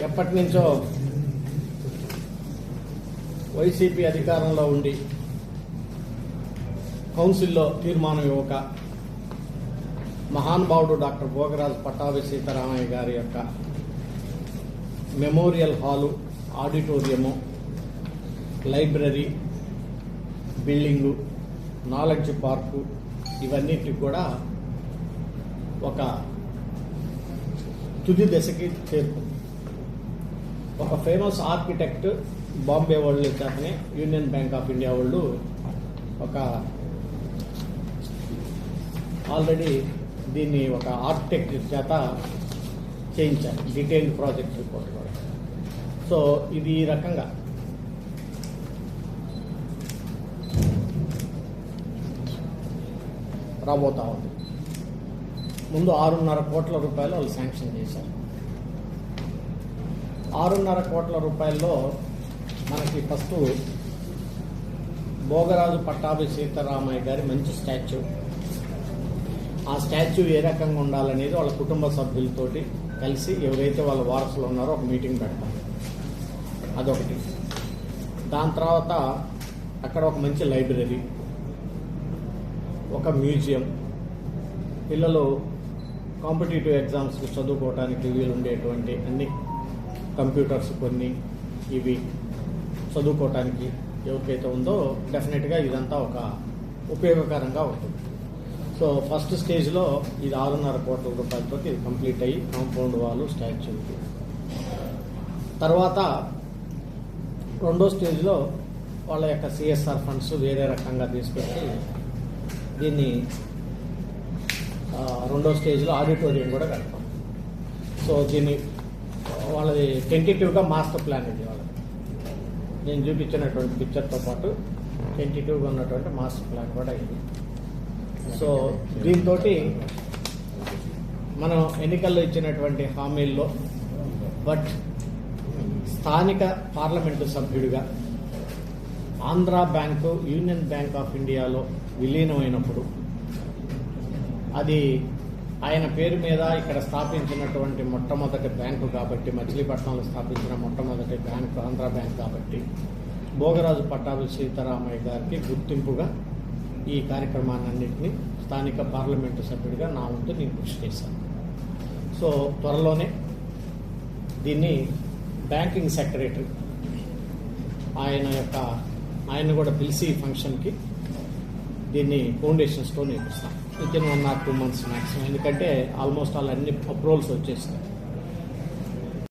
ఎప్పటి నుంచో వైసీపీ అధికారంలో ఉండి కౌన్సిల్లో తీర్మానం ఇవ్వక మహానుభావుడు డాక్టర్ భోగరాజు పట్టాభి సీతారామయ్య గారి యొక్క memorial hall, auditorium, library, building, knowledge park ఇవన్నిటికి కూడా ఒక తుది దశకి చేరుకుంది. ఒక ఫేమస్ ఆర్కిటెక్ట్ బాంబే వాళ్ళు చేతనే యూనియన్ బ్యాంక్ ఆఫ్ ఇండియా వాళ్ళు ఒక ఆల్రెడీ దీన్ని ఒక ఆర్కిటెక్ట్ చేత చేయించారు, డీటెయిల్డ్ ప్రాజెక్ట్ రిపోర్ట్ కూడా. సో ఇది ఈ రకంగా రాబోతా ఉంది. ముందు 6.5 కోట్ల రూపాయలు వాళ్ళు శాంక్షన్ చేశారు. 6.5 కోట్ల రూపాయల్లో మనకి ఫస్ట్ భోగరాజు పట్టాభి సీతారామయ్య గారి మంచి స్టాచ్యూ, ఆ స్టాచ్యూ ఏ రకంగా ఉండాలనేది వాళ్ళ కుటుంబ సభ్యులతోటి కలిసి ఎవరైతే వాళ్ళ వారసులు ఉన్నారో ఒక మీటింగ్ పెడతారు, అదొకటి. దాని తర్వాత అక్కడ ఒక మంచి లైబ్రరీ, ఒక మ్యూజియం, పిల్లలు కాంపిటేటివ్ ఎగ్జామ్స్కి చదువుకోవడానికి వీలు ఉండేటువంటి అన్ని కంప్యూటర్స్ కొన్ని ఇవి చదువుకోవటానికి ఎవరికైతే ఉందో డెఫినెట్గా ఇదంతా ఒక ఉపయోగకరంగా ఉంటుంది. సో ఫస్ట్ స్టేజ్లో ఇది 6.5 కోట్ల రూపాయలతో ఇది కంప్లీట్ అయ్యి కాంపౌండ్ వాళ్ళు, స్టాచ్యూ. తర్వాత రెండో స్టేజ్లో వాళ్ళ యొక్క సిఎస్ఆర్ ఫండ్స్ వేరే రకంగా తీసుకొచ్చి దీన్ని రెండో స్టేజ్లో ఆడిటోరియం కూడా కడతాం. సో దీన్ని వాళ్ళది టెంటేటివ్గా మాస్టర్ ప్లాన్ ఇది వాళ్ళది. నేను చూపించినటువంటి పిక్చర్తో పాటు టెంటేటివ్గా ఉన్నటువంటి మాస్టర్ ప్లాన్ కూడా ఇది. సో దీంతో మనం ఎన్నికల్లో ఇచ్చినటువంటి హామీల్లో బట్ స్థానిక పార్లమెంటు సభ్యుడిగా Andhra bank union bank of ఇండియాలో విలీనమైనప్పుడు అది ఆయన పేరు మీద ఇక్కడ స్థాపించినటువంటి మొట్టమొదటి బ్యాంకు కాబట్టి, మచిలీపట్నంలో స్థాపించిన మొట్టమొదటి బ్యాంకు ఆంధ్రా బ్యాంక్ కాబట్టి భోగరాజు పట్టాభి సీతారామయ్య గారికి గుర్తింపుగా ఈ కార్యక్రమాన్నింటినీ స్థానిక పార్లమెంటు సభ్యుడిగా నా వంతు నేను కృషి చేశాను. సో త్వరలోనే దీన్ని బ్యాంకింగ్ సెక్రటరీ ఆయన కూడా పిలిచి ఫంక్షన్కి దీన్ని ఫౌండేషన్ స్టోన్ వేపిస్తాం. Within 1 or 2 months maximum. ఎందుకంటే ఆల్మోస్ట్ అన్ని అప్రూవల్స్ వచ్చేసినాయి.